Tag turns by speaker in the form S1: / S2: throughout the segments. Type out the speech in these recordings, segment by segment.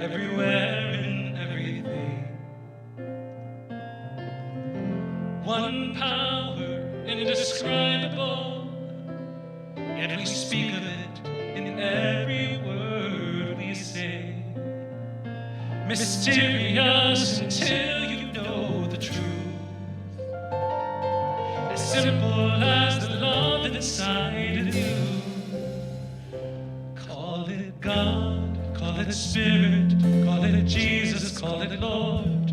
S1: everywhere in everything. One power indescribable, yet we speak of it in every word we say. Mysterious until you know the truth. As simple as the love inside of you. Call it God, call it Spirit, call it Jesus, call it Lord,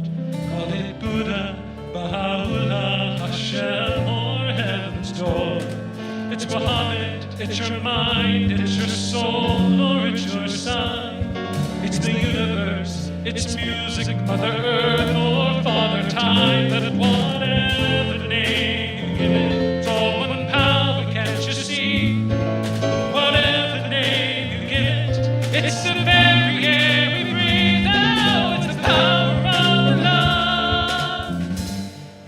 S1: call it Buddha, Baha'u'llah, Hashem, or Heaven's door. It's Muhammad, it's your mind, it's your soul, or it's your sign. It's the universe, it's music, Mother Earth, or Father Time, but whatever name you give it, it's all one power, can't you see? Whatever name you give it, it's the very air we breathe. Now it's the power of love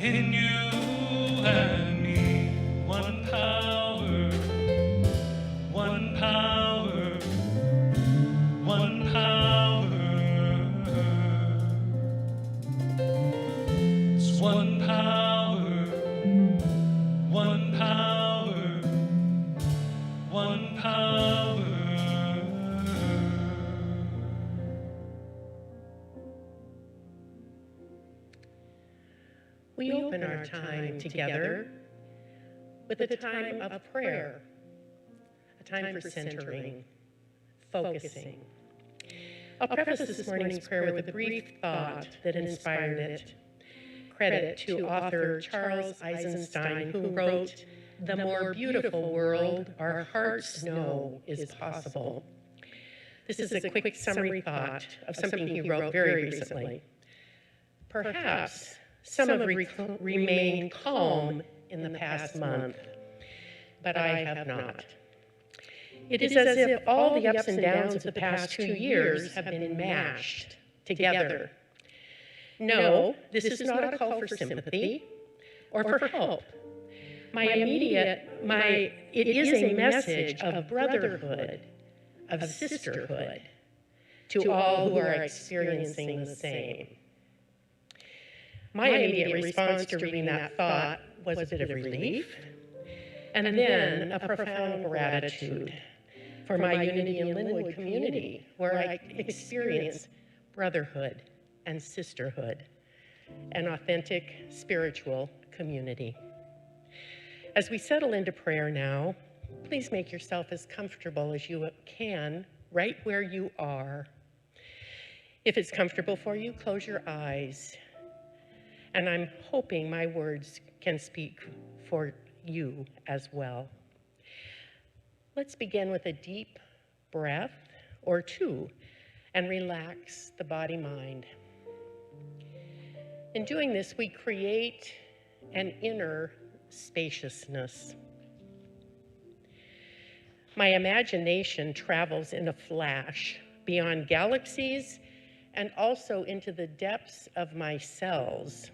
S1: in you and me. One power, one power, one power. It's one power, one power, one power.
S2: We open our time together with a time of prayer, a time for centering, focusing. I'll preface this morning's prayer with a brief thought that inspired it. Credit to author Charles Eisenstein, who wrote, "The more beautiful world our hearts know is possible." This is a quick summary thought of something he wrote very recently. Perhaps some have remained calm in the past month, but I have not. It is as if all the ups and downs of the past 2 years have been mashed together. No, this is not a call for sympathy or for help. It is a message of brotherhood, of sisterhood, to all who are experiencing the same. My immediate response to reading that thought was a bit of relief, and then a profound gratitude for my Unity in Lynnwood community, where I experience brotherhood and sisterhood, an authentic spiritual community. As we settle into prayer now, please make yourself as comfortable as you can right where you are. If it's comfortable for you, close your eyes. And I'm hoping my words can speak for you as well. Let's begin with a deep breath or two and relax the body-mind. In doing this, we create an inner spaciousness. My imagination travels in a flash beyond galaxies and also into the depths of my cells.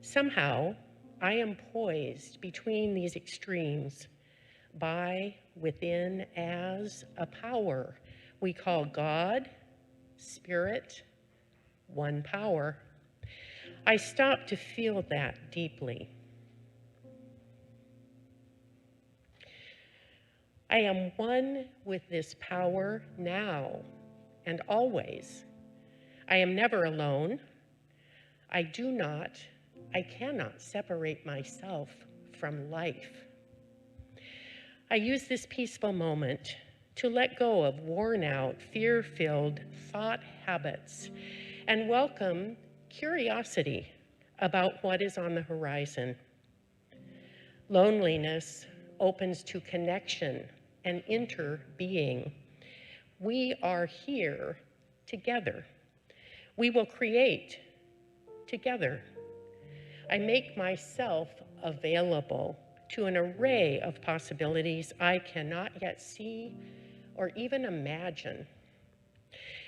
S2: Somehow, I am poised between these extremes by, within, as a power we call God, Spirit, one power. I stop to feel that deeply. I am one with this power now and always. I am never alone. I cannot separate myself from life. I use this peaceful moment to let go of worn-out, fear-filled thought habits and welcome curiosity about what is on the horizon. Loneliness opens to connection and interbeing. We are here together. We will create together. I make myself available to an array of possibilities I cannot yet see or even imagine.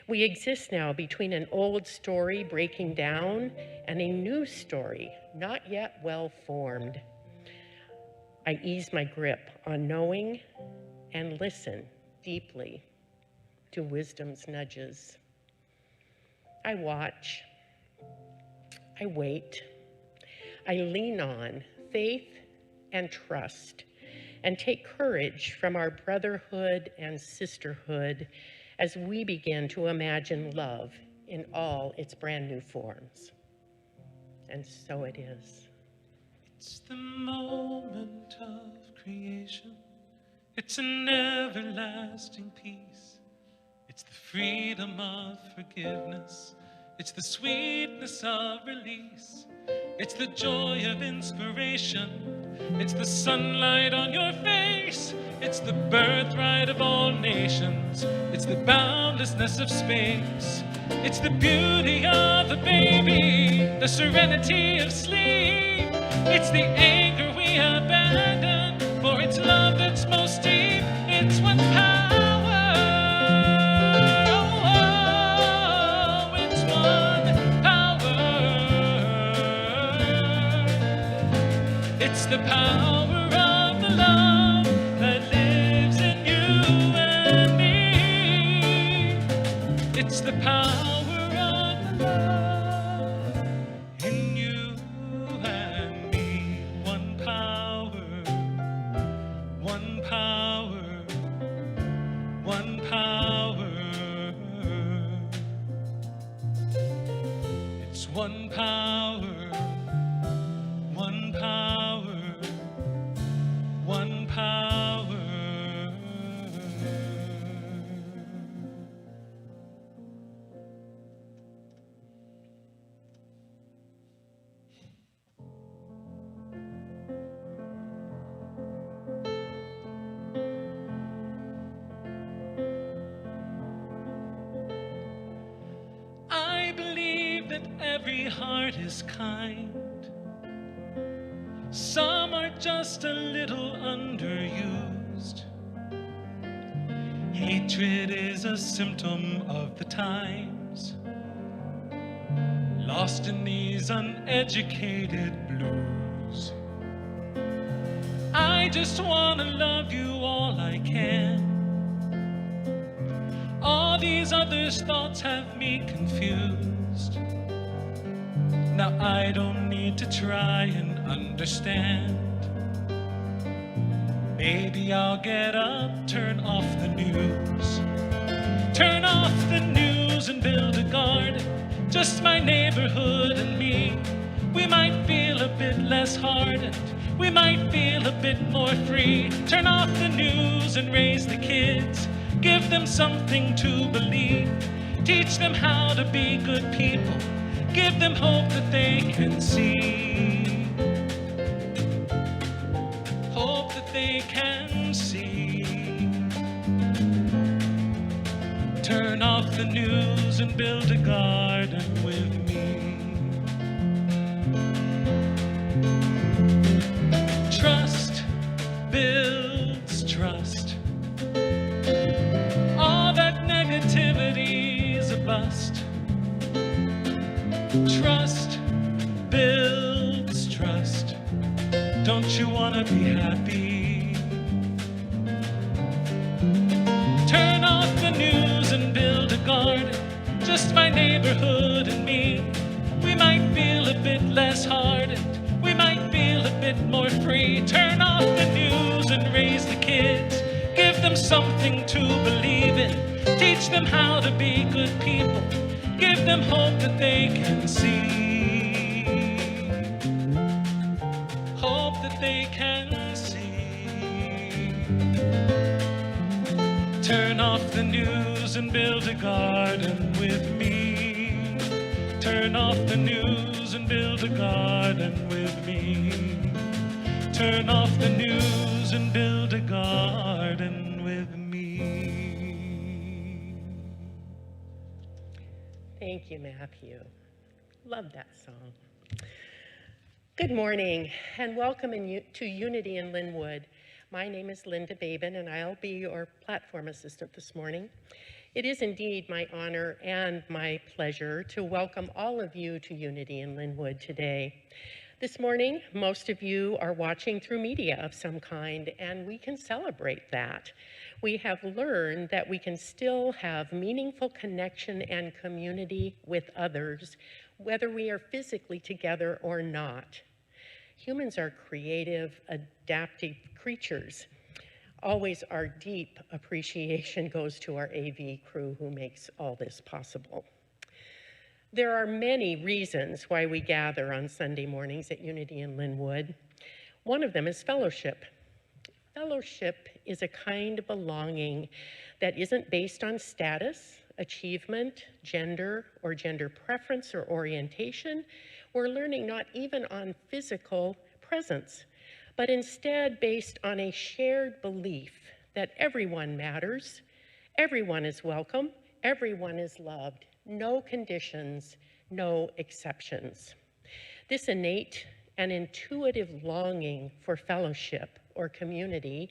S2: We exist now between an old story breaking down and a new story not yet well formed. I ease my grip on knowing and listen deeply to wisdom's nudges. I watch, I wait, I lean on faith and trust, and take courage from our brotherhood and sisterhood as we begin to imagine love in all its brand new forms. And so it is.
S1: It's the moment of creation. It's an everlasting peace. It's the freedom of forgiveness. It's the sweetness of release. It's the joy of inspiration. It's the sunlight on your face. It's the birthright of all nations. It's the boundlessness of space. It's the beauty of a baby, the serenity of sleep. It's the anger we abandon for its love that's most deep. It's one power. Oh, it's one power. It's the power of the love that lives in you and me. It's the power of the love in you and me. One power, one power, one power. It's one power, one power, one power. I believe that every heart is kind. Some are just a little underused. Hatred is a symptom of the times, lost in these uneducated blues. I just want to love you all I can. All these others' thoughts have me confused. Now I don't need to try and understand. Maybe I'll get up, turn off the news. Turn off the news and build a garden. Just my neighborhood and me. We might feel a bit less hardened. We might feel a bit more free. Turn off the news and raise the kids. Give them something to believe. Teach them how to be good people. Give them hope that they can see. Hope that they can see. Turn off the news and build a garden with me. Trust builds trust. All that negativity's a bust. Trust builds trust. Don't you wanna be happy? Turn off the news and build a garden. Just my neighborhood and me. We might feel a bit less hardened. We might feel a bit more free. Turn off the news and raise the kids. Give them something to believe in. Teach them how to be good people. Give them hope that they can see. Hope that they can see. Turn off the news and build a garden with me. Turn off the news and build a garden with me. Turn off the news and build a garden with me.
S2: Thank you, Matthew. Love that song. Good morning and welcome to Unity in Lynnwood. My name is Linda Babin and I'll be your platform assistant this morning. It is indeed my honor and my pleasure to welcome all of you to Unity in Lynnwood today. This morning, most of you are watching through media of some kind, and we can celebrate that. We have learned that we can still have meaningful connection and community with others, whether we are physically together or not. Humans are creative, adaptive creatures. Always our deep appreciation goes to our AV crew who makes all this possible. There are many reasons why we gather on Sunday mornings at Unity in Lynnwood. One of them is fellowship. Fellowship is a kind of belonging that isn't based on status, achievement, gender, or gender preference or orientation. We're learning not even on physical presence, but instead based on a shared belief that everyone matters, everyone is welcome, everyone is loved, no conditions, no exceptions. This innate and intuitive longing for fellowship or community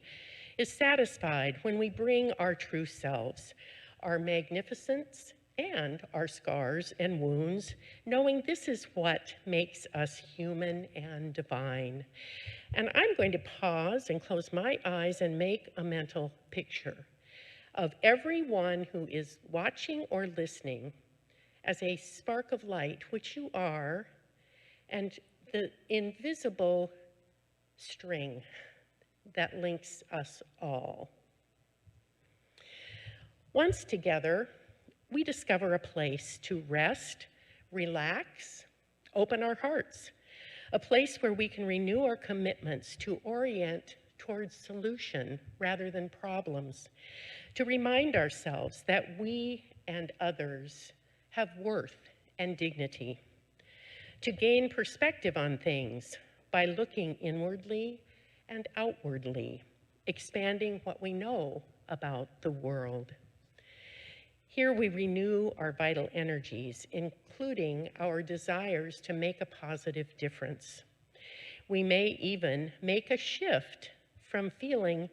S2: is satisfied when we bring our true selves, our magnificence and our scars and wounds, knowing this is what makes us human and divine. And I'm going to pause and close my eyes and make a mental picture of everyone who is watching or listening as a spark of light, which you are, and the invisible string that links us all. Once together, we discover a place to rest, relax, open our hearts, a place where we can renew our commitments to orient towards solution rather than problems, to remind ourselves that we and others have worth and dignity, to gain perspective on things by looking inwardly and outwardly, expanding what we know about the world. Here we renew our vital energies, including our desires to make a positive difference. We may even make a shift from feeling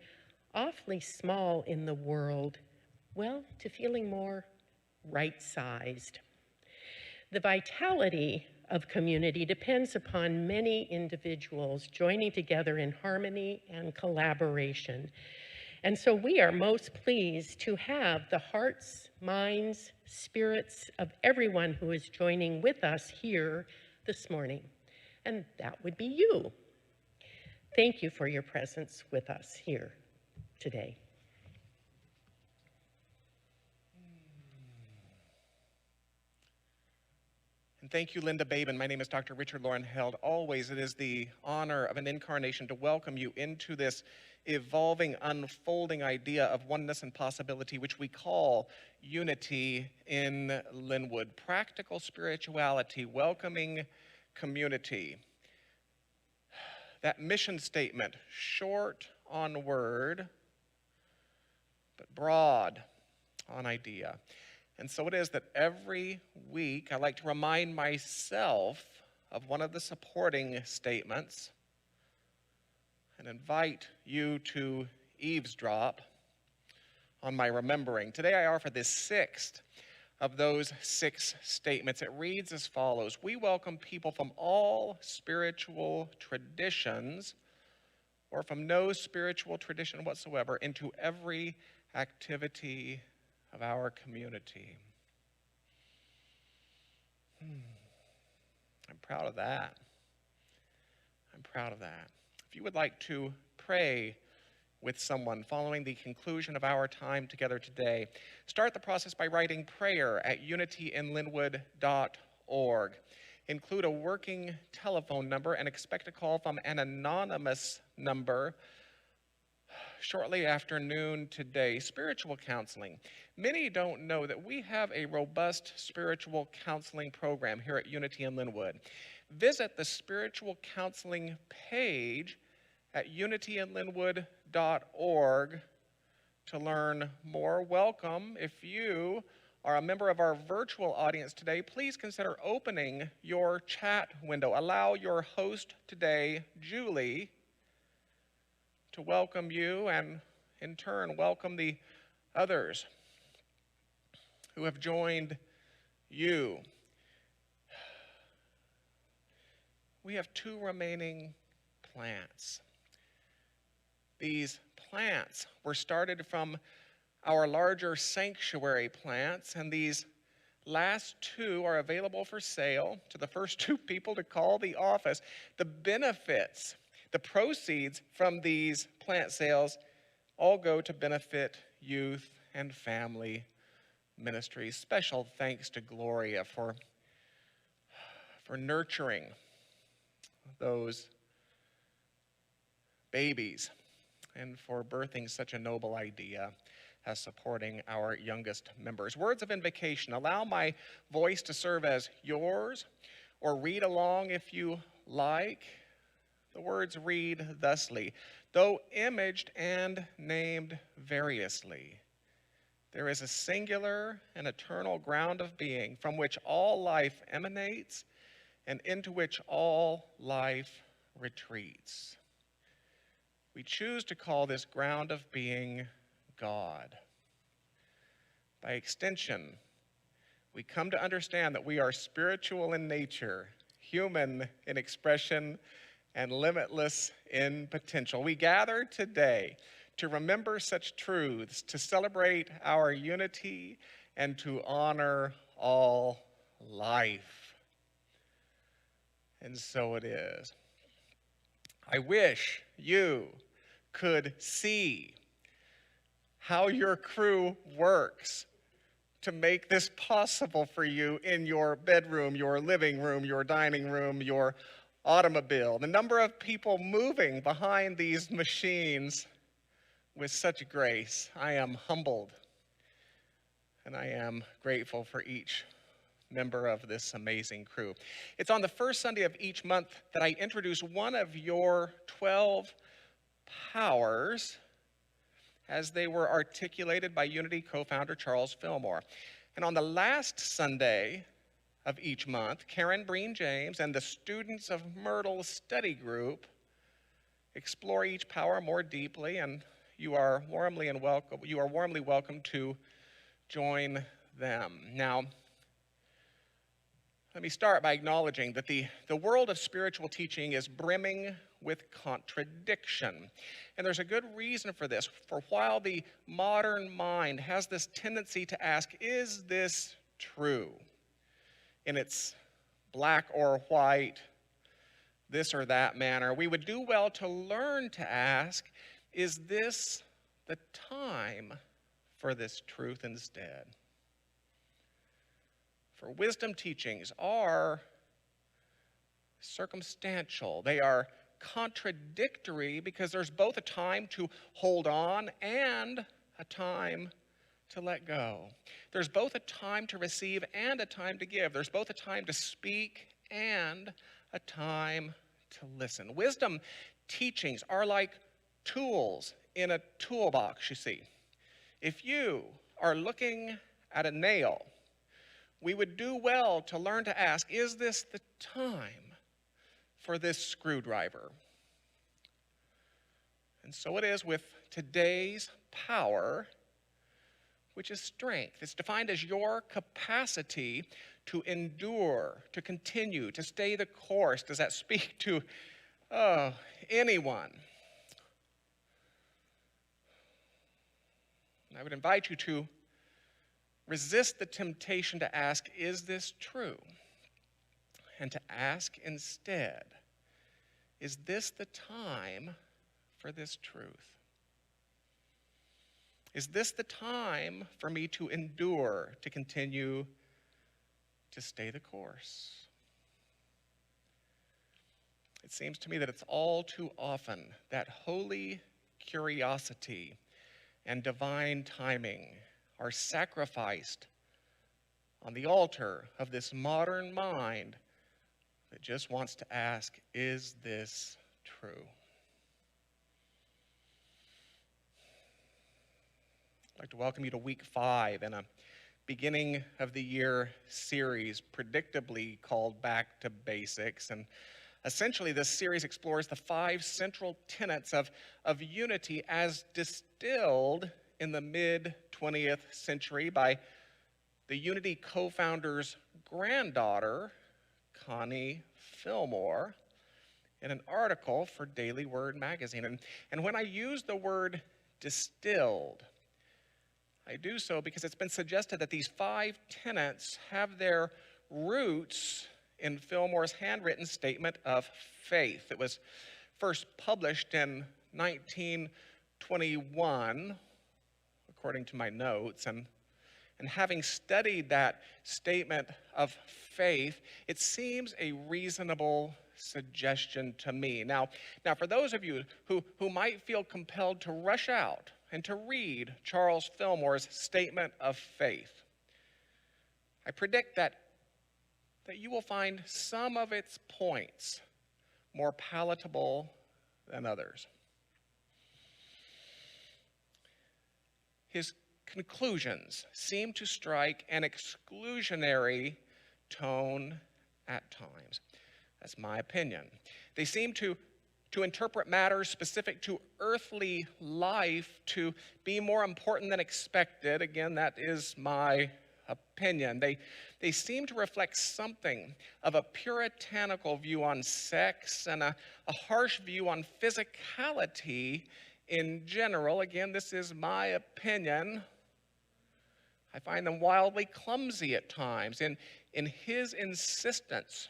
S2: awfully small in the world, well, to feeling more right-sized. The vitality of community depends upon many individuals joining together in harmony and collaboration. And so we are most pleased to have the hearts, minds, spirits of everyone who is joining with us here this morning. And that would be you. Thank you for your presence with us here today.
S3: And thank you, Linda Babin. My name is Dr. Richard Loren Held. Always, it is the honor of an incarnation to welcome you into this evolving, unfolding idea of oneness and possibility, which we call Unity in Lynnwood. Practical spirituality, welcoming community. That mission statement, short on word, but broad on idea. And so it is that every week I like to remind myself of one of the supporting statements and invite you to eavesdrop on my remembering. Today I offer the sixth of those 6 statements. It reads as follows: we welcome people from all spiritual traditions or from no spiritual tradition whatsoever into every activity of our community. I'm proud of that. I'm proud of that. If you would like to pray with someone following the conclusion of our time together today, start the process by writing prayer at unityinlynnwood.org. Include a working telephone number and expect a call from an anonymous number shortly after noon today. Spiritual counseling. Many don't know that we have a robust spiritual counseling program here at Unity in Lynnwood. Visit the spiritual counseling page at unityinlynnwood.org to learn more. Welcome. If you are a member of our virtual audience today, please consider opening your chat window. Allow your host today, Julie, to welcome you and in turn welcome the others who have joined you. we have two remaining plants. These plants were started from our larger sanctuary plants, and these last two are available for sale to the first two people to call the office. The benefits, the proceeds from these plant sales all go to benefit youth and family ministries. Special thanks to Gloria for nurturing those babies and for birthing such a noble idea as supporting our youngest members. Words of invocation. Allow my voice to serve as yours, or read along if you like. The words read thusly: though imaged and named variously, there is a singular and eternal ground of being from which all life emanates and into which all life retreats. We choose to call this ground of being God. By extension, we come to understand that we are spiritual in nature, human in expression, and limitless in potential. We gather today to remember such truths, to celebrate our unity, and to honor all life. And so it is. I wish you could see how your crew works to make this possible for you in your bedroom, your living room, your dining room, your automobile. The number of people moving behind these machines with such grace. I am humbled, and I am grateful for each member of this amazing crew. It's on the first Sunday of each month that I introduce one of your 12 powers as they were articulated by Unity co-founder Charles Fillmore. And on the last Sunday of each month, Karen Breen James and the students of Myrtle's study group explore each power more deeply, and you are warmly welcome to join them. Now, let me start by acknowledging that the world of spiritual teaching is brimming with contradiction. And there's a good reason for this. For while the modern mind has this tendency to ask, is this true? In its black or white, this or that manner, we would do well to learn to ask, is this the time for this truth instead? For wisdom teachings are circumstantial. They are contradictory because there's both a time to hold on and a time to let go. There's both a time to receive and a time to give. There's both a time to speak and a time to listen. Wisdom teachings are like tools in a toolbox, you see. If you are looking at a nail, we would do well to learn to ask, is this the time for this screwdriver? And so it is with today's power, which is strength. It's defined as your capacity to endure, to continue, to stay the course. Does that speak to anyone? I would invite you to resist the temptation to ask, is this true? And to ask instead, is this the time for this truth? Is this the time for me to endure, to continue, to stay the course? It seems to me that it's all too often that holy curiosity and divine timing are sacrificed on the altar of this modern mind that just wants to ask, is this true? I'd like to welcome you to week 5 in a beginning of the year series predictably called Back to Basics. And essentially this series explores the 5 central tenets of unity as distilled in the mid-20th century by the Unity co-founder's granddaughter, Connie Fillmore, in an article for Daily Word magazine. And when I use the word distilled, I do so because it's been suggested that these 5 tenets have their roots in Fillmore's handwritten statement of faith. It was first published in 1921, according to my notes, and having studied that statement of faith, it seems a reasonable suggestion to me. Now, for those of you who might feel compelled to rush out and to read Charles Fillmore's statement of faith, I predict that you will find some of its points more palatable than others. His conclusions seem to strike an exclusionary tone at times. That's my opinion. They seem to interpret matters specific to earthly life to be more important than expected. Again, that is my opinion. They seem to reflect something of a puritanical view on sex and a harsh view on physicality in general. Again, this is my opinion. I find them wildly clumsy at times in his insistence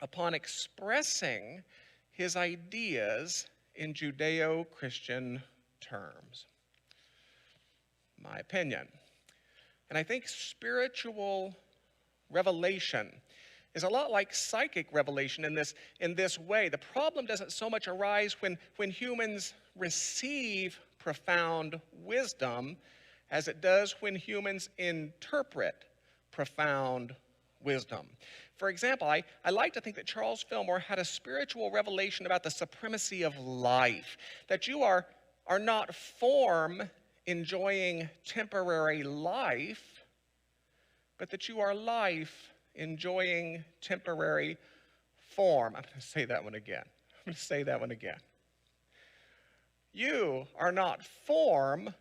S3: upon expressing his ideas in Judeo-Christian terms. My opinion. And I think spiritual revelation is a lot like psychic revelation in this way. The problem doesn't so much arise when humans receive profound wisdom as it does when humans interpret profound wisdom. For example, I like to think that Charles Fillmore had a spiritual revelation about the supremacy of life, that you are not form enjoying temporary life, but that you are life enjoying temporary form. I'm going to say that one again. You are not form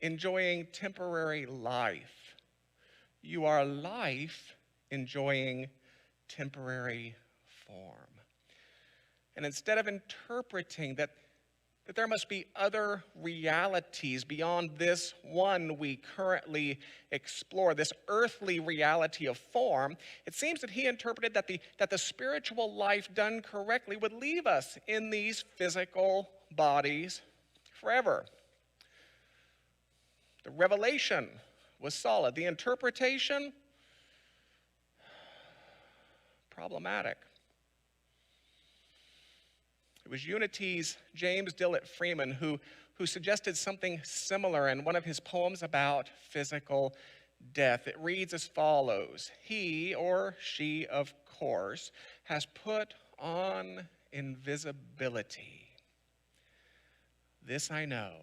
S3: enjoying temporary life. You are life enjoying temporary form. And instead of interpreting that there must be other realities beyond this one we currently explore, this earthly reality of form, it seems that he interpreted that the spiritual life done correctly would leave us in these physical bodies forever. The revelation was solid. The interpretation, problematic. It was Unity's James Dillett Freeman who suggested something similar in one of his poems about physical death. It reads as follows: he, or she, of course, has put on invisibility. This I know,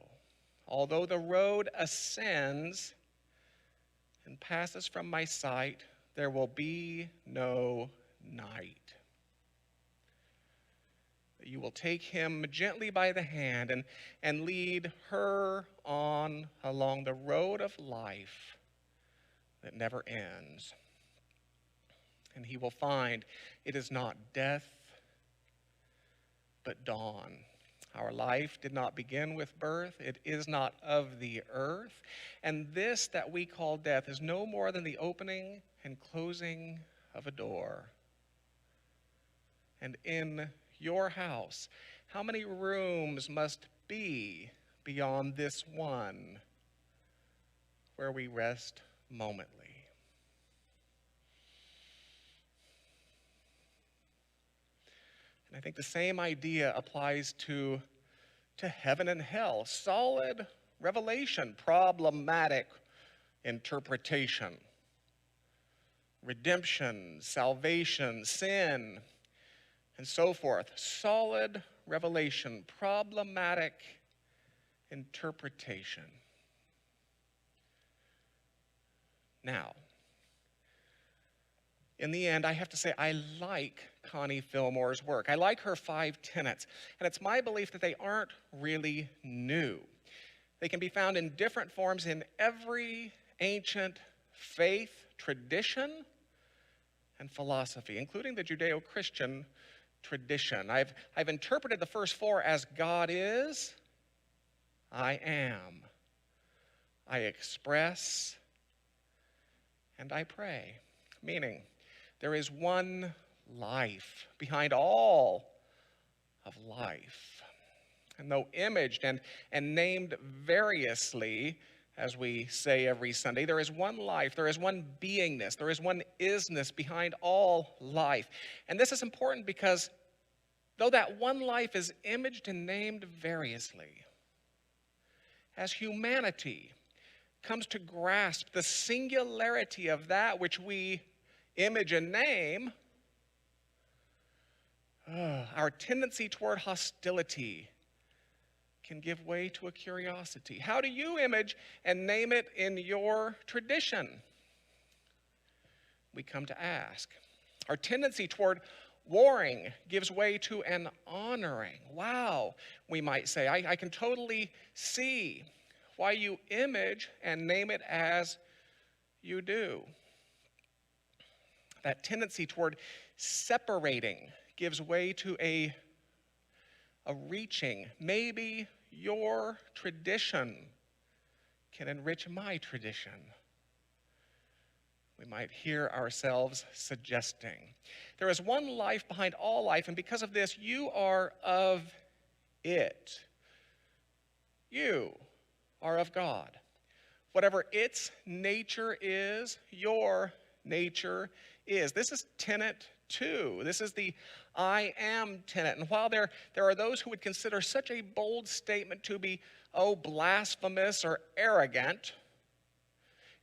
S3: although the road ascends and passes from my sight, there will be no night. You will take him gently by the hand and lead her on along the road of life that never ends. And he will find it is not death, but dawn. Our life did not begin with birth. It is not of the earth. And this that we call death is no more than the opening and closing of a door. And in your house, how many rooms must be beyond this one where we rest momently? And I think the same idea applies to heaven and hell. Solid revelation, problematic interpretation. Redemption, salvation, sin, and so forth. Solid revelation, problematic interpretation. Now, in the end, I have to say I like Connie Fillmore's work. I like her 5 tenets, and it's my belief that they aren't really new. They can be found in different forms in every ancient faith, tradition, and philosophy, including the Judeo-Christian tradition. I've interpreted the first four as God is, I am, I express, and I pray. Meaning, there is one life behind all of life. And though imaged and named variously, as we say every Sunday, there is one life, there is one beingness, there is one isness behind all life. And this is important because though that one life is imaged and named variously, as humanity comes to grasp the singularity of that which we image and name, our tendency toward hostility can give way to a curiosity. How do you image and name it in your tradition? We come to ask. Our tendency toward warring gives way to an honoring. Wow, we might say. I can totally see why you image and name it as you do. That tendency toward separating gives way to a reaching. Maybe your tradition can enrich my tradition. We might hear ourselves suggesting. There is one life behind all life, and because of this, you are of it. You are of God. Whatever its nature is, your nature is. This is tenet 2. This is the I am tenet. And while there are those who would consider such a bold statement to be, blasphemous or arrogant,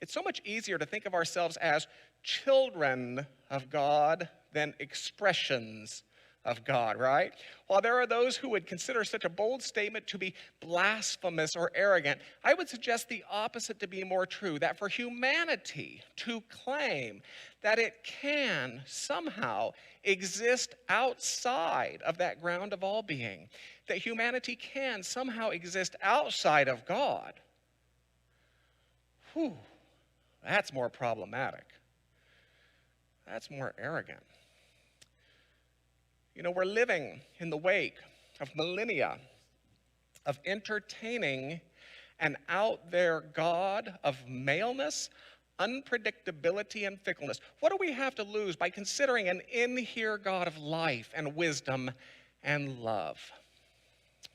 S3: it's so much easier to think of ourselves as children of God than expressions of God, right? While there are those who would consider such a bold statement to be blasphemous or arrogant, I would suggest the opposite to be more true, that for humanity to claim that it can somehow exist outside of that ground of all being, that humanity can somehow exist outside of God, that's more problematic. That's more arrogant. You know, we're living in the wake of millennia of entertaining an out there God of maleness, unpredictability, and fickleness. What do we have to lose by considering an in here God of life and wisdom and love?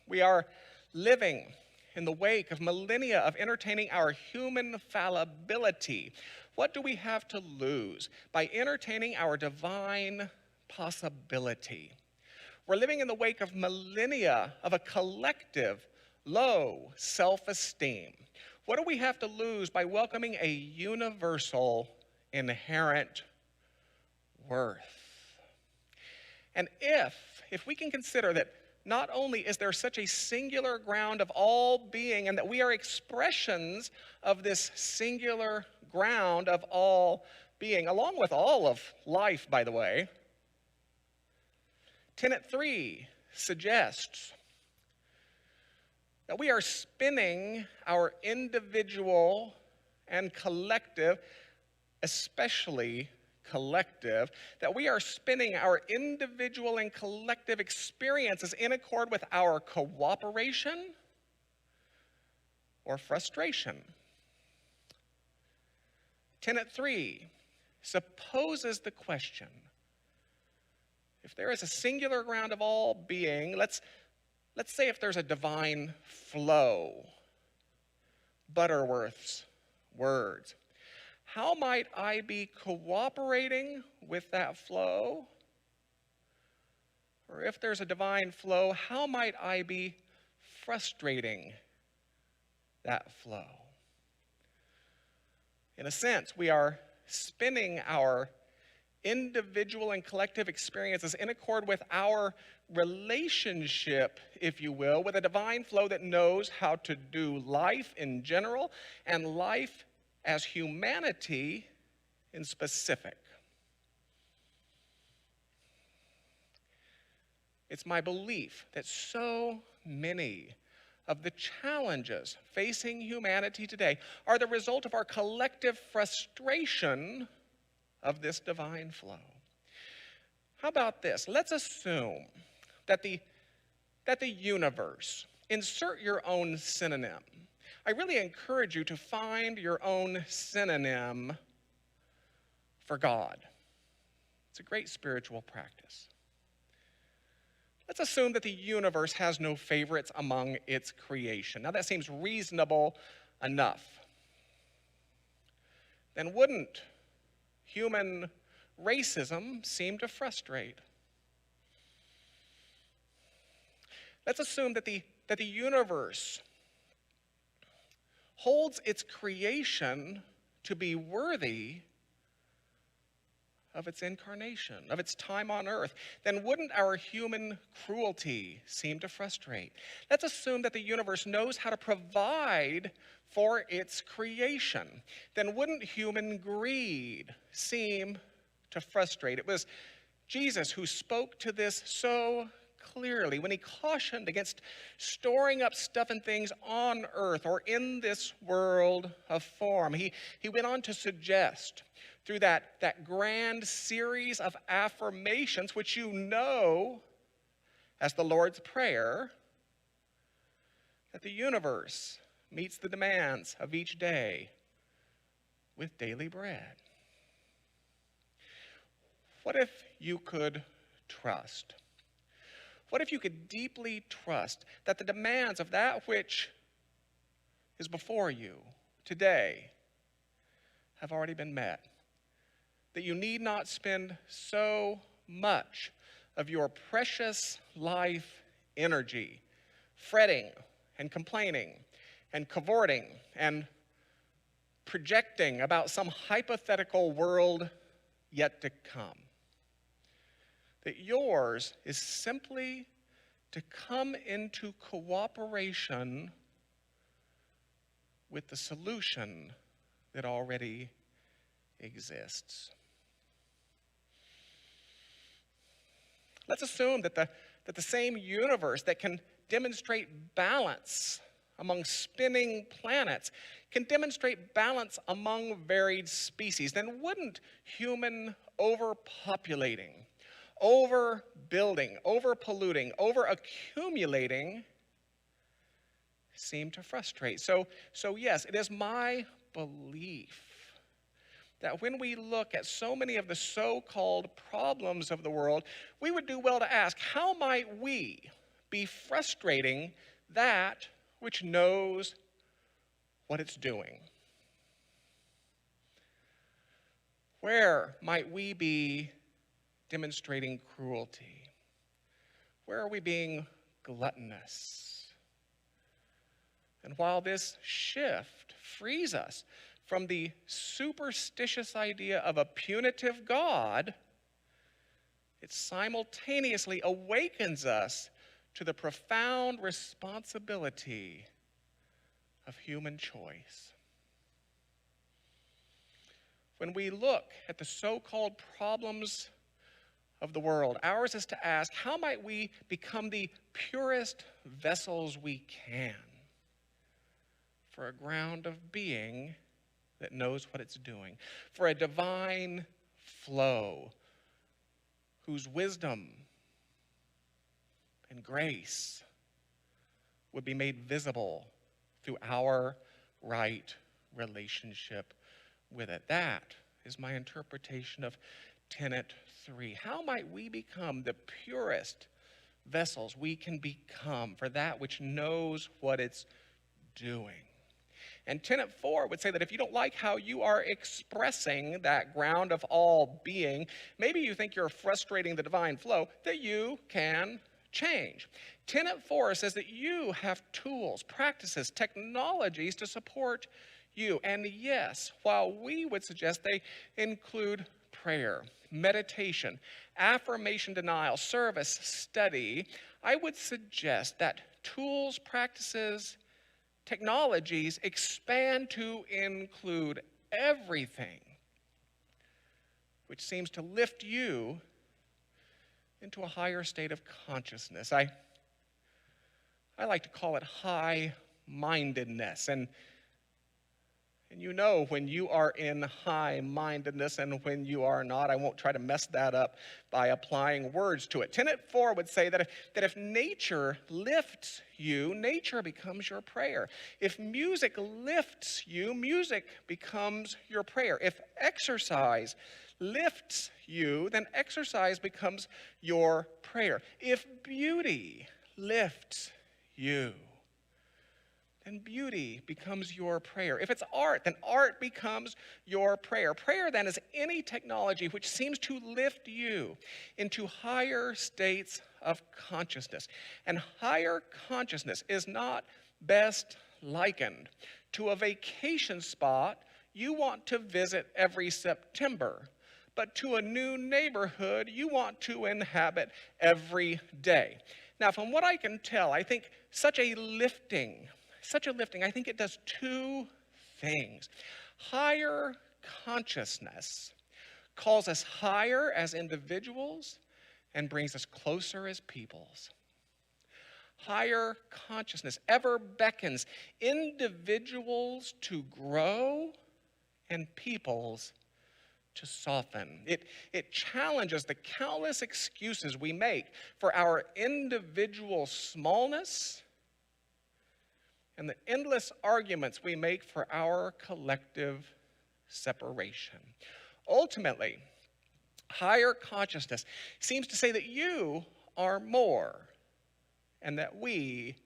S3: We are living in the wake of millennia of entertaining our human fallibility. What do we have to lose by entertaining our divine possibility? We're living in the wake of millennia of a collective low self-esteem. What do we have to lose by welcoming a universal inherent worth? And if we can consider that not only is there such a singular ground of all being, and that we are expressions of this singular ground of all being, along with all of life, by the way, tenet 3 suggests that we are spinning our individual and collective, especially collective, that we are spinning our individual and collective experiences in accord with our cooperation or frustration. Tenet 3 supposes the question, if there is a singular ground of all being, let's say if there's a divine flow, Butterworth's words, how might I be cooperating with that flow? Or if there's a divine flow, how might I be frustrating that flow? In a sense, we are spinning our individual and collective experiences in accord with our relationship, if you will, with a divine flow that knows how to do life in general and life as humanity in specific. It's my belief that so many of the challenges facing humanity today are the result of our collective frustration of this divine flow. How about this? Let's assume that the universe, insert your own synonym. I really encourage you to find your own synonym for God. It's a great spiritual practice. Let's assume that the universe has no favorites among its creation. Now that seems reasonable enough. Then wouldn't human racism seem to frustrate? Let's assume that the universe holds its creation to be worthy of its incarnation, of its time on earth. Then wouldn't our human cruelty seem to frustrate? Let's assume that the universe knows how to provide for its creation. Then wouldn't human greed seem to frustrate? It was Jesus who spoke to this so clearly when he cautioned against storing up stuff and things on earth or in this world of form. He went on to suggest through that grand series of affirmations, which you know as the Lord's Prayer, that the universe meets the demands of each day with daily bread. What if you could trust? What if you could deeply trust that the demands of that which is before you today have already been met? That you need not spend so much of your precious life energy fretting and complaining and cavorting and projecting about some hypothetical world yet to come. That yours is simply to come into cooperation with the solution that already exists. Let's assume that the same universe that can demonstrate balance among spinning planets can demonstrate balance among varied species. Then wouldn't human overpopulating, overbuilding, overpolluting, overaccumulating seem to frustrate? So yes, it is my belief that when we look at so many of the so-called problems of the world, we would do well to ask, how might we be frustrating that which knows what it's doing? Where might we be demonstrating cruelty? Where are we being gluttonous? And while this shift frees us from the superstitious idea of a punitive God, it simultaneously awakens us to the profound responsibility of human choice. When we look at the so-called problems of the world, ours is to ask, how might we become the purest vessels we can for a ground of being that knows what it's doing, for a divine flow whose wisdom and grace would be made visible through our right relationship with it. That is my interpretation of tenet 3. How might we become the purest vessels we can become for that which knows what it's doing? And tenet 4 would say that if you don't like how you are expressing that ground of all being, maybe you think you're frustrating the divine flow, that you can change. Tenet 4 says that you have tools, practices, technologies to support you. And yes, while we would suggest they include prayer, meditation, affirmation denial, service, study, I would suggest that tools, practices, technologies expand to include everything which seems to lift you into a higher state of consciousness. I like to call it high-mindedness. And And you know when you are in high-mindedness and when you are not. I won't try to mess that up by applying words to it. Tenet 4 would say that if nature lifts you, nature becomes your prayer. If music lifts you, music becomes your prayer. If exercise lifts you, then exercise becomes your prayer. If beauty lifts you, and beauty becomes your prayer. If it's art, then art becomes your prayer. Prayer, then, is any technology which seems to lift you into higher states of consciousness. And higher consciousness is not best likened to a vacation spot you want to visit every September, but to a new neighborhood you want to inhabit every day. Now, from what I can tell, I think such a lifting, I think it does two things. Higher consciousness calls us higher as individuals and brings us closer as peoples. Higher consciousness ever beckons individuals to grow and peoples to soften. It challenges the countless excuses we make for our individual smallness and the endless arguments we make for our collective separation. Ultimately, higher consciousness seems to say that you are more and that we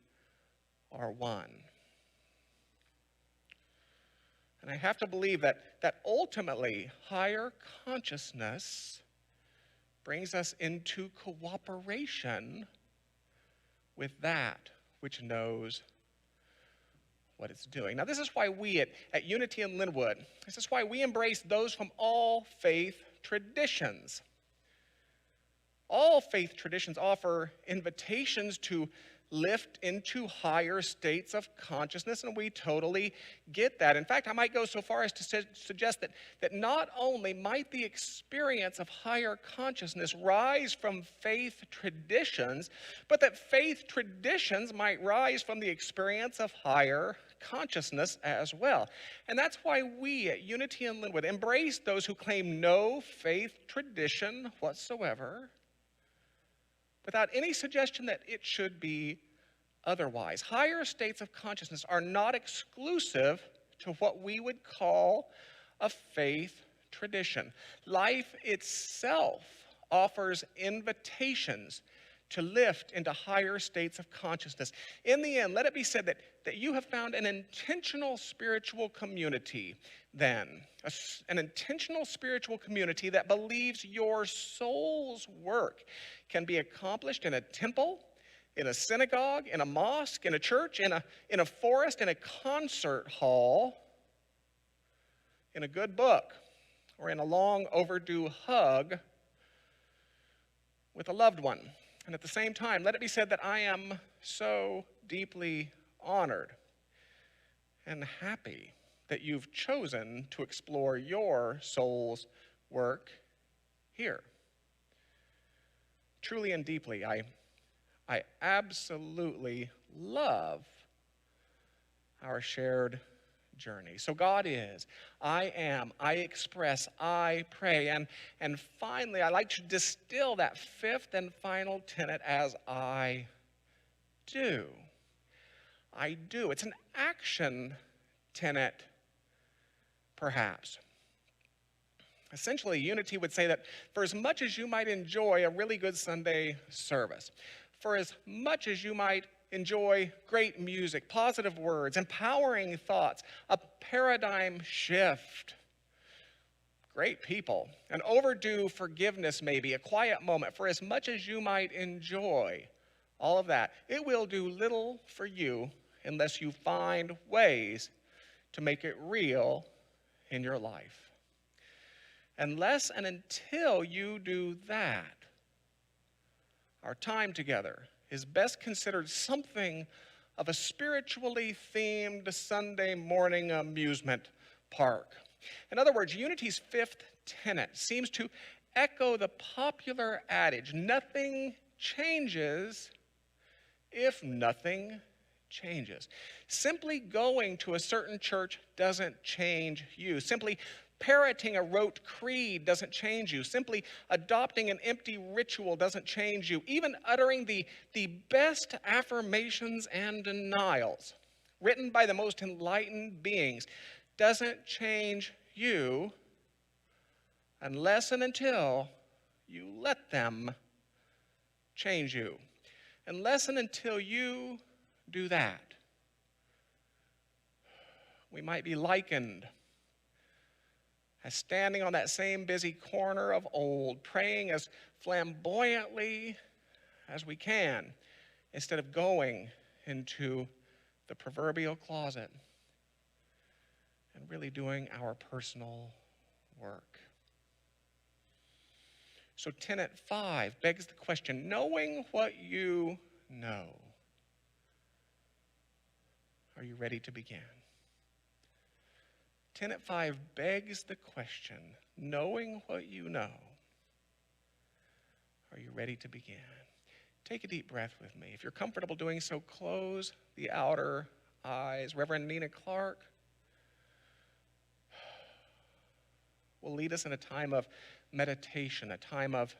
S3: are one. And I have to believe that ultimately higher consciousness brings us into cooperation with that which knows what it's doing. Now, this is why we at Unity in Lynnwood, this is why we embrace those from all faith traditions. All faith traditions offer invitations to lift into higher states of consciousness, and we totally get that. In fact, I might go so far as to suggest that not only might the experience of higher consciousness rise from faith traditions, but that faith traditions might rise from the experience of higher consciousness as well. And that's why we at Unity in Lynnwood embrace those who claim no faith tradition whatsoever, without any suggestion that it should be otherwise. Higher states of consciousness are not exclusive to what we would call a faith tradition. Life itself offers invitations to lift into higher states of consciousness. In the end, let it be said that you have found an intentional spiritual community then, an intentional spiritual community that believes your soul's work can be accomplished in a temple, in a synagogue, in a mosque, in a church, in a forest, in a concert hall, in a good book, or in a long overdue hug with a loved one. And at the same time, let it be said that I am so deeply honored and happy that you've chosen to explore your soul's work here. Truly and deeply, I absolutely love our shared journey. So God is, I am, I express, I pray. And finally, I like to distill that fifth and final tenet as I do. I do. It's an action tenet, perhaps. Essentially, Unity would say that for as much as you might enjoy a really good Sunday service, for as much as you might enjoy great music, positive words, empowering thoughts, a paradigm shift, great people, an overdue forgiveness maybe, a quiet moment, for as much as you might enjoy all of that, it will do little for you unless you find ways to make it real in your life. Unless and until you do that, our time together is best considered something of a spiritually themed Sunday morning amusement park. In other words, Unity's fifth tenet seems to echo the popular adage, nothing changes if nothing changes. Simply going to a certain church doesn't change you. Simply parroting a rote creed doesn't change you. Simply adopting an empty ritual doesn't change you. Even uttering the best affirmations and denials written by the most enlightened beings doesn't change you unless and until you let them change you. Unless and until you do that, we might be likened as standing on that same busy corner of old, praying as flamboyantly as we can, instead of going into the proverbial closet and really doing our personal work. So tenet 5 begs the question, knowing what you know, are you ready to begin? Tenet 5 begs the question, knowing what you know, are you ready to begin? Take a deep breath with me. If you're comfortable doing so, close the outer eyes. Reverend Nina Clark will lead us in a time of meditation, a time of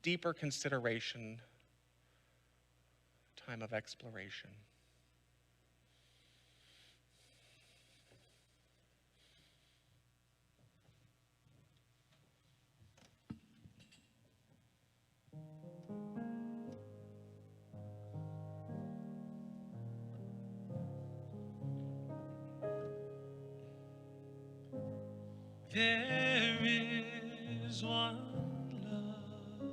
S3: deeper consideration, a time of exploration.
S1: There is one love.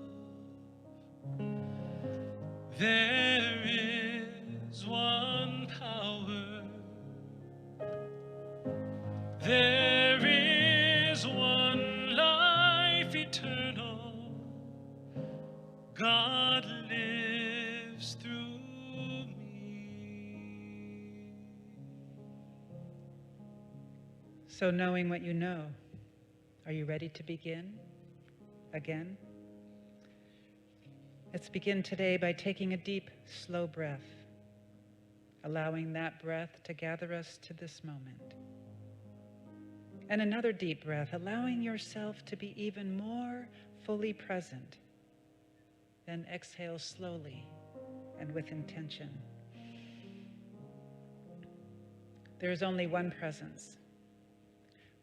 S1: There is one power. There is one life eternal. God lives through me.
S4: So knowing what you know, are you ready to begin again? Let's begin today by taking a deep, slow breath, allowing that breath to gather us to this moment. And another deep breath, allowing yourself to be even more fully present. Then exhale slowly and with intention. There is only one presence.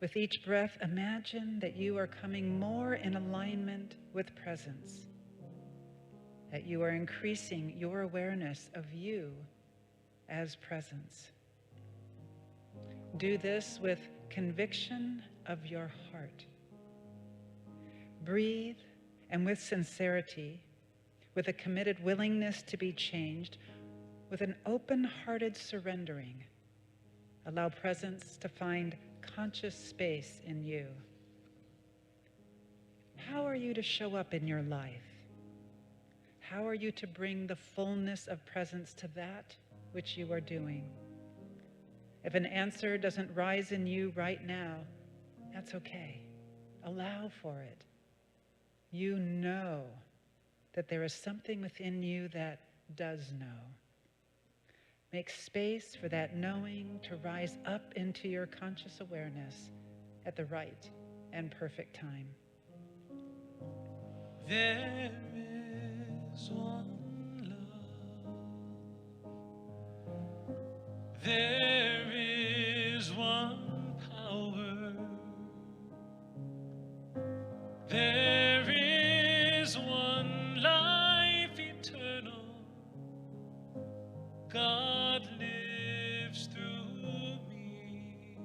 S4: With each breath, imagine that you are coming more in alignment with presence, that you are increasing your awareness of you as presence. Do this with conviction of your heart. Breathe, and with sincerity, with a committed willingness to be changed, with an open-hearted surrendering, allow presence to find conscious space in you. How are you to show up in your life? How are you to bring the fullness of presence to that which you are doing? If an answer doesn't rise in you right now, that's okay. Allow for it. You know that there is something within you that does know. Make space for that knowing to rise up into your conscious awareness at the right and perfect time.
S1: There is one love. There is one power. There is one life eternal. God lives through me.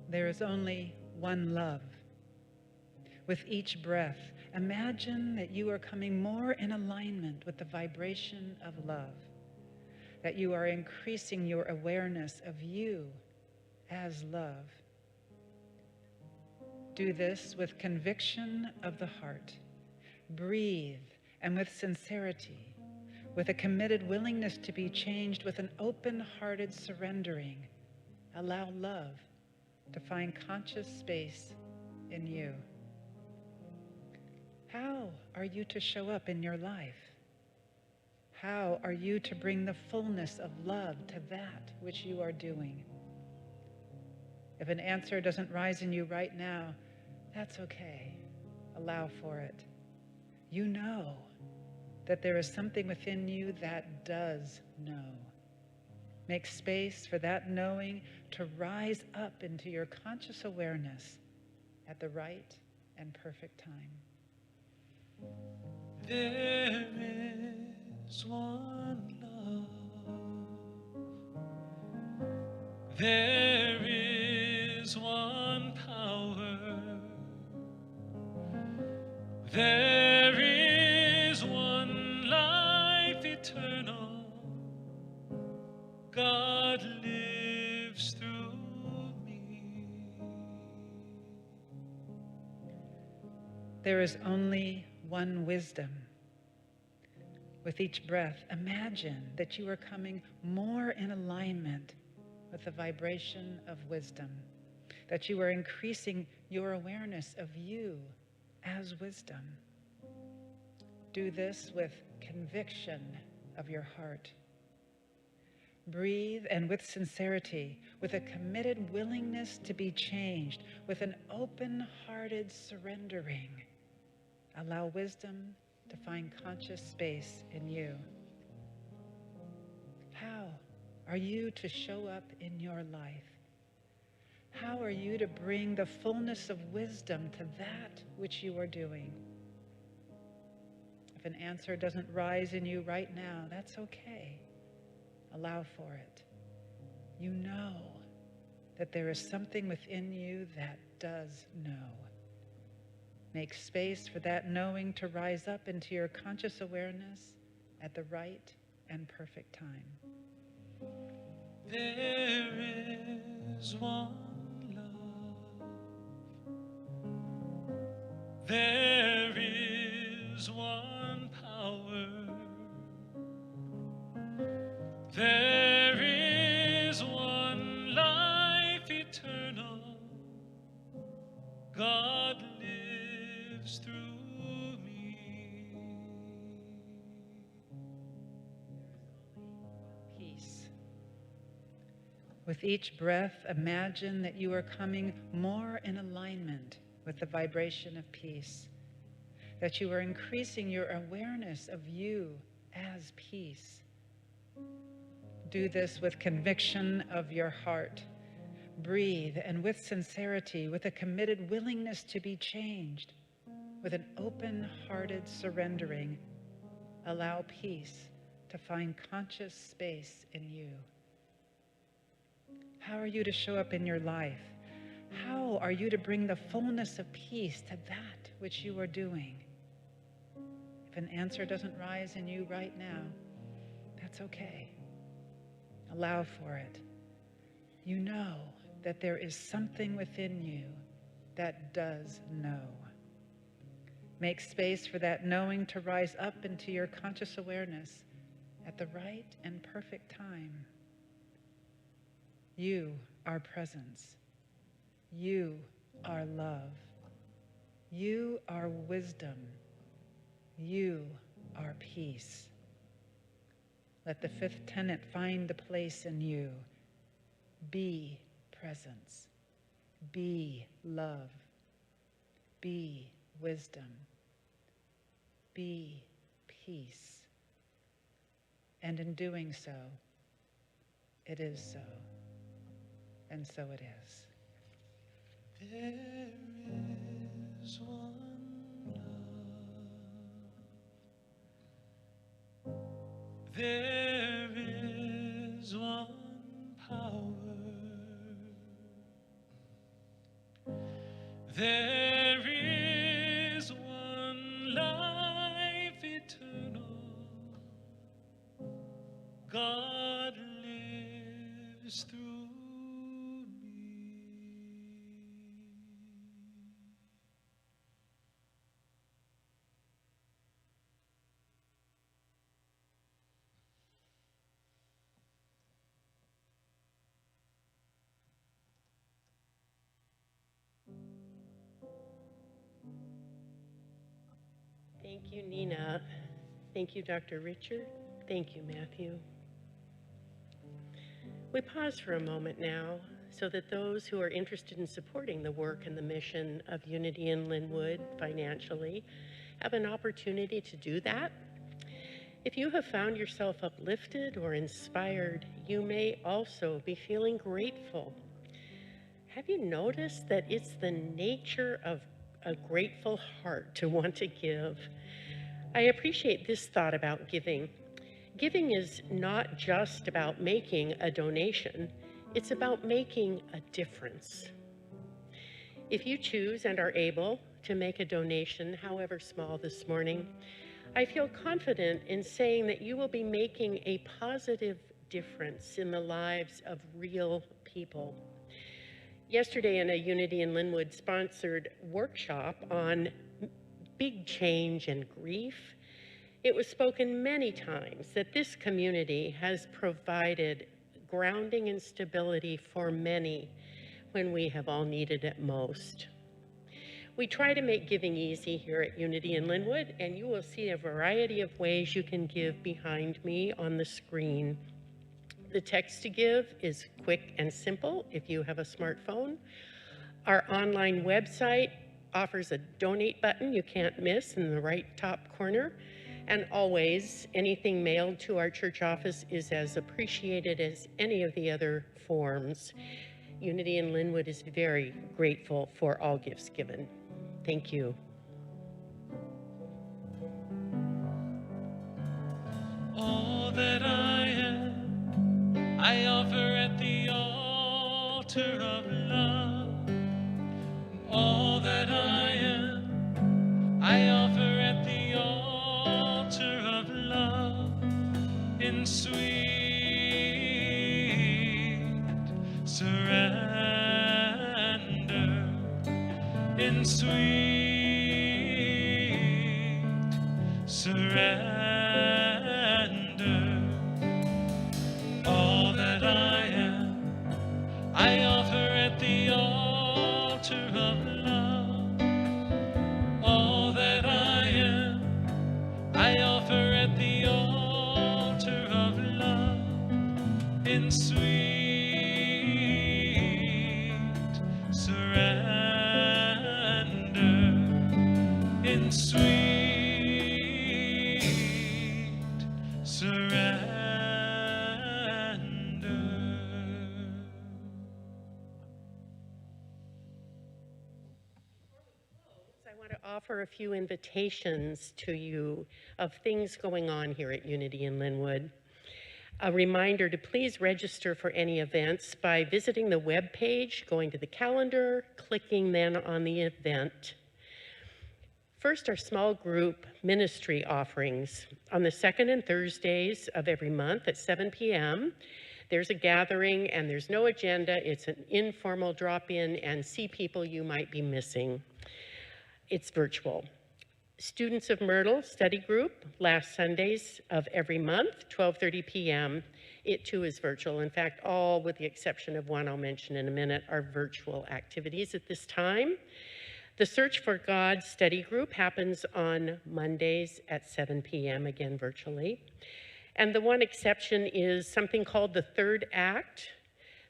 S4: There is only one love. With each breath, imagine that you are coming more in alignment with the vibration of love, that you are increasing your awareness of you as love. Do this with conviction of the heart. Breathe, and with sincerity, with a committed willingness to be changed, with an open-hearted surrendering, allow love to find conscious space in you. How are you to show up in your life? How are you to bring the fullness of love to that which you are doing? If an answer doesn't rise in you right now, that's okay. Allow for it. You know that there is something within you that does know. Make space for that knowing to rise up into your conscious awareness at the right and perfect time.
S1: There is one love. There is one power. There is one life eternal. God lives through me.
S4: There is only one wisdom. With each breath, imagine that you are coming more in alignment with the vibration of wisdom, that you are increasing your awareness of you as wisdom. Do this with conviction of your heart. Breathe, and with sincerity, with a committed willingness to be changed, with an open-hearted surrendering, allow wisdom to find conscious space in you. How are you to show up in your life? How are you to bring the fullness of wisdom to that which you are doing? If an answer doesn't rise in you right now, that's okay. Allow for it. You know that there is something within you that does know. Make space for that knowing to rise up into your conscious awareness at the right and perfect time.
S1: There is one love. There is one power. There is one life eternal. God lives through me.
S4: Peace. With each breath, imagine that you are coming more in alignment with the vibration of peace, that you are increasing your awareness of you as peace. Do this with conviction of your heart. Breathe, and with sincerity, with a committed willingness to be changed, with an open-hearted surrendering, allow peace to find conscious space in you. How are you to show up in your life? How are you to bring the fullness of peace to that which you are doing? If an answer doesn't rise in you right now, that's okay. Allow for it. You know that there is something within you that does know. Make space for that knowing to rise up into your conscious awareness at the right and perfect time. You are presence. You are love. You are wisdom. You are peace. Let the fifth tenet find a place in you. Be presence. Be love. Be wisdom. Be peace. And in doing so, it is so. And so it is.
S1: There is one love. There is one power. There is one life eternal. God lives through me.
S2: Thank you, Nina. Thank you, Dr. Richard. Thank you, Matthew. We pause for a moment now so that those who are interested in supporting the work and the mission of Unity in Lynnwood financially have an opportunity to do that. If you have found yourself uplifted or inspired, you may also be feeling grateful. Have you noticed that it's the nature of a grateful heart to want to give? I appreciate this thought about giving. Giving is not just about making a donation, it's about making a difference. If you choose and are able to make a donation, however small this morning, I feel confident in saying that you will be making a positive difference in the lives of real people. Yesterday in a Unity in Lynnwood sponsored workshop on big change and grief, it was spoken many times that this community has provided grounding and stability for many when we have all needed it most. We try to make giving easy here at Unity in Lynnwood, and you will see a variety of ways you can give behind me on the screen. The text to give is quick and simple if you have a smartphone. Our online website offers a donate button you can't miss in the right top corner. And always, anything mailed to our church office is as appreciated as any of the other forms. Unity in Lynnwood is very grateful for all gifts given. Thank you.
S1: All that I am, I offer at the altar of love. All that I am, I offer at the altar of love in sweet surrender, in sweet surrender. All that I am, I offer at the altar of love. All that I am, I offer at the altar of love in sweet surrender, in sweet surrender.
S2: I want to offer a few invitations to you of things going on here at Unity in Lynnwood. A reminder to please register for any events by visiting the web page, going to the calendar, clicking then on the event. First, our small group ministry offerings. On the second and Thursdays of every month at 7 p.m., there's a gathering and there's no agenda. It's an informal drop-in and see people you might be missing. It's virtual. Students of Myrtle study group, last Sundays of every month, 12:30 p.m. It too is virtual. In fact, all with the exception of one I'll mention in a minute are virtual activities at this time. The Search for God study group happens on Mondays at 7 p.m., again virtually. And the one exception is something called the Third Act.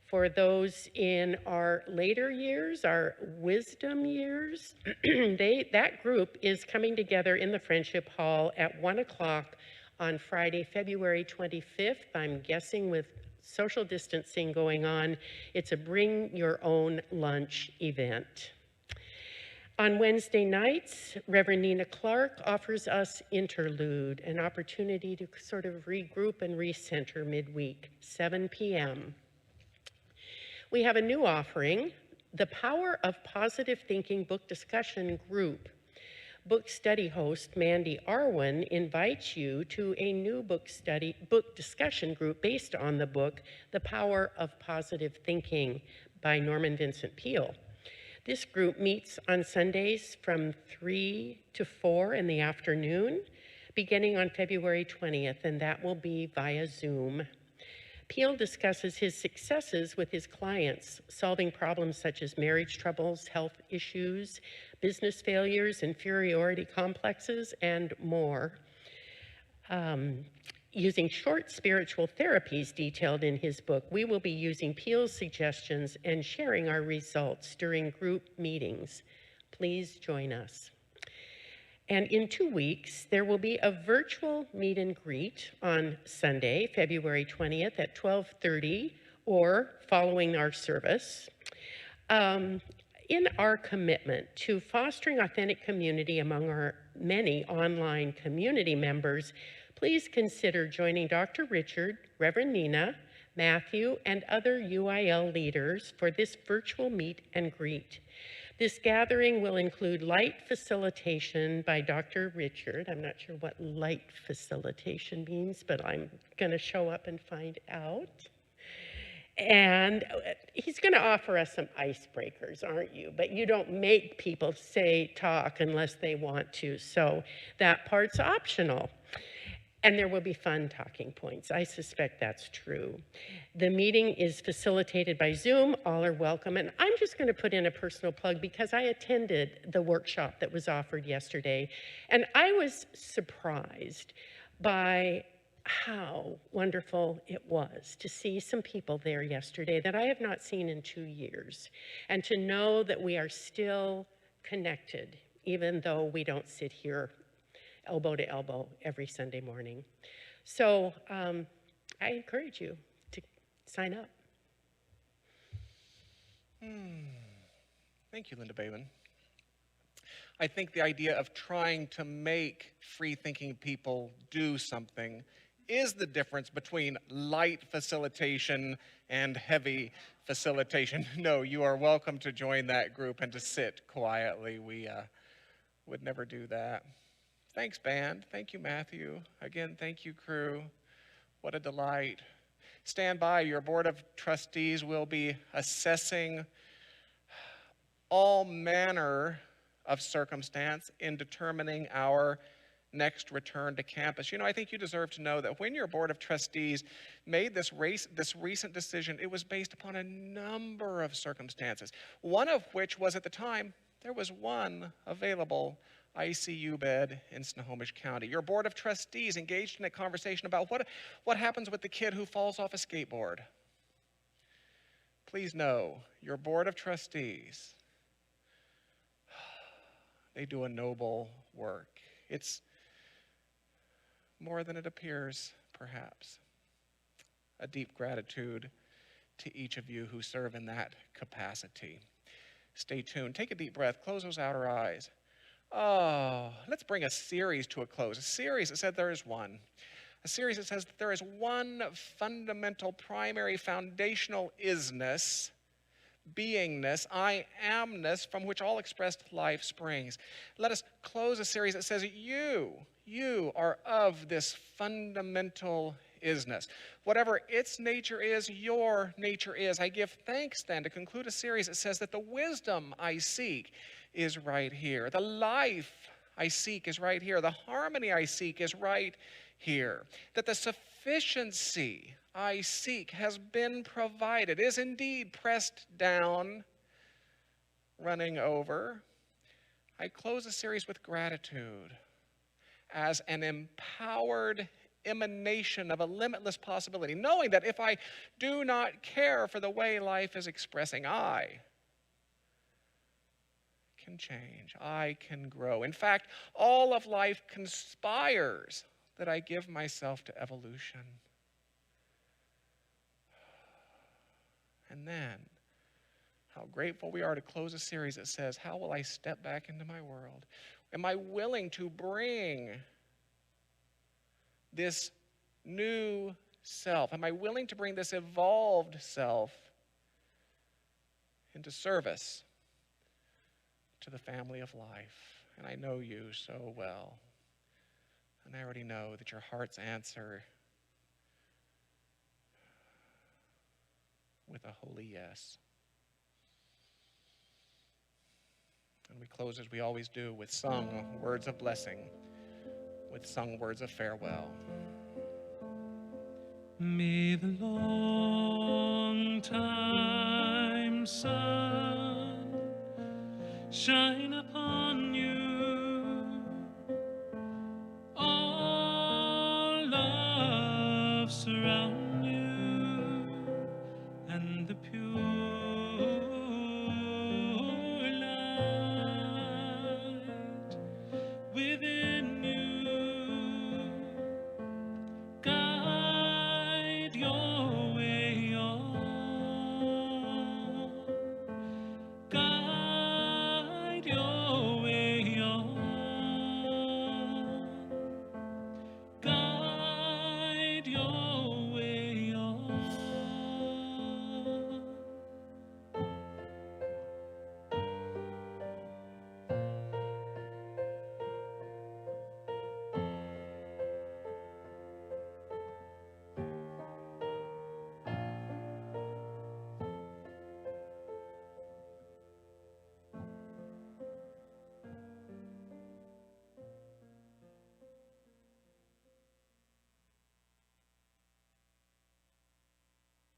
S2: For those in our later years, our wisdom years, that group is coming together in the Friendship Hall at 1 o'clock on Friday, February 25th. I'm guessing with social distancing going on, it's a bring your own lunch event. On Wednesday nights, Reverend Nina Clark offers us Interlude, an opportunity to sort of regroup and recenter midweek, 7 p.m. We have a new offering, the Power of Positive Thinking book discussion group. Book study host Mandy Arwin invites you to a new book discussion group based on the book, The Power of Positive Thinking by Norman Vincent Peale. This group meets on Sundays from 3 to 4 in the afternoon, beginning on February 20th, and that will be via Zoom. Peale discusses his successes with his clients, solving problems such as marriage troubles, health issues, business failures, inferiority complexes, and more. Using short spiritual therapies detailed in his book, we will be using Peel's suggestions and sharing our results during group meetings. Please join us. And in 2 weeks, there will be a virtual meet and greet on Sunday, February 20th at 12:30 or following our service. In our commitment to fostering authentic community among our many online community members, please consider joining Dr. Richard, Reverend Nina, Matthew, and other UIL leaders for this virtual meet and greet. This gathering will include light facilitation by Dr. Richard. I'm not sure what light facilitation means, but I'm going to show up and find out. And he's going to offer us some icebreakers, aren't you? But you don't make people talk unless they want to. So that part's optional. And there will be fun talking points. I suspect that's true. The meeting is facilitated by Zoom. All are welcome. And I'm just going to put in a personal plug because I attended the workshop that was offered yesterday. And I was surprised by how wonderful it was to see some people there yesterday that I have not seen in 2 years. And to know that we are still connected, even though we don't sit here elbow to elbow every Sunday morning. So I encourage you to sign up.
S3: Thank you, Linda Babin. I think the idea of trying to make free-thinking people do something is the difference between light facilitation and heavy facilitation. No, you are welcome to join that group and to sit quietly. We would never do that. Thanks, band. Thank you, Matthew. Again, thank you, crew. What a delight. Stand by. Your board of trustees will be assessing all manner of circumstance in determining our next return to campus. You know, I think you deserve to know that when your board of trustees made this recent decision, it was based upon a number of circumstances, one of which was at the time there was one available ICU bed in Snohomish County. Your board of trustees engaged in a conversation about what happens with the kid who falls off a skateboard. Please know, your board of trustees, they do a noble work. It's more than it appears, perhaps. A deep gratitude to each of you who serve in that capacity. Stay tuned. Take a deep breath. Close those outer eyes. Oh, let's bring a series to a close. A series that said there is one. A series that says that there is one fundamental, primary, foundational isness, beingness, I amness, from which all expressed life springs. Let us close a series that says you are of this fundamental isness. Whatever its nature is, your nature is. I give thanks then to conclude a series that says that the wisdom I seek is right here. The life I seek is right here. The harmony I seek is right here. That the sufficiency I seek has been provided, is indeed pressed down, running over. I close the series with gratitude as an empowered emanation of a limitless possibility, knowing that if I do not care for the way life is expressing, I can change, I can grow. In fact, all of life conspires that I give myself to evolution. And then, how grateful we are to close a series that says, how will I step back into my world? Am I willing to bring this new self? Am I willing to bring this evolved self into service to the family of life? And I know you so well. And I already know that your heart's answer with a holy yes. And we close as we always do with sung words of blessing, with sung words of farewell.
S1: May the long time sun shine upon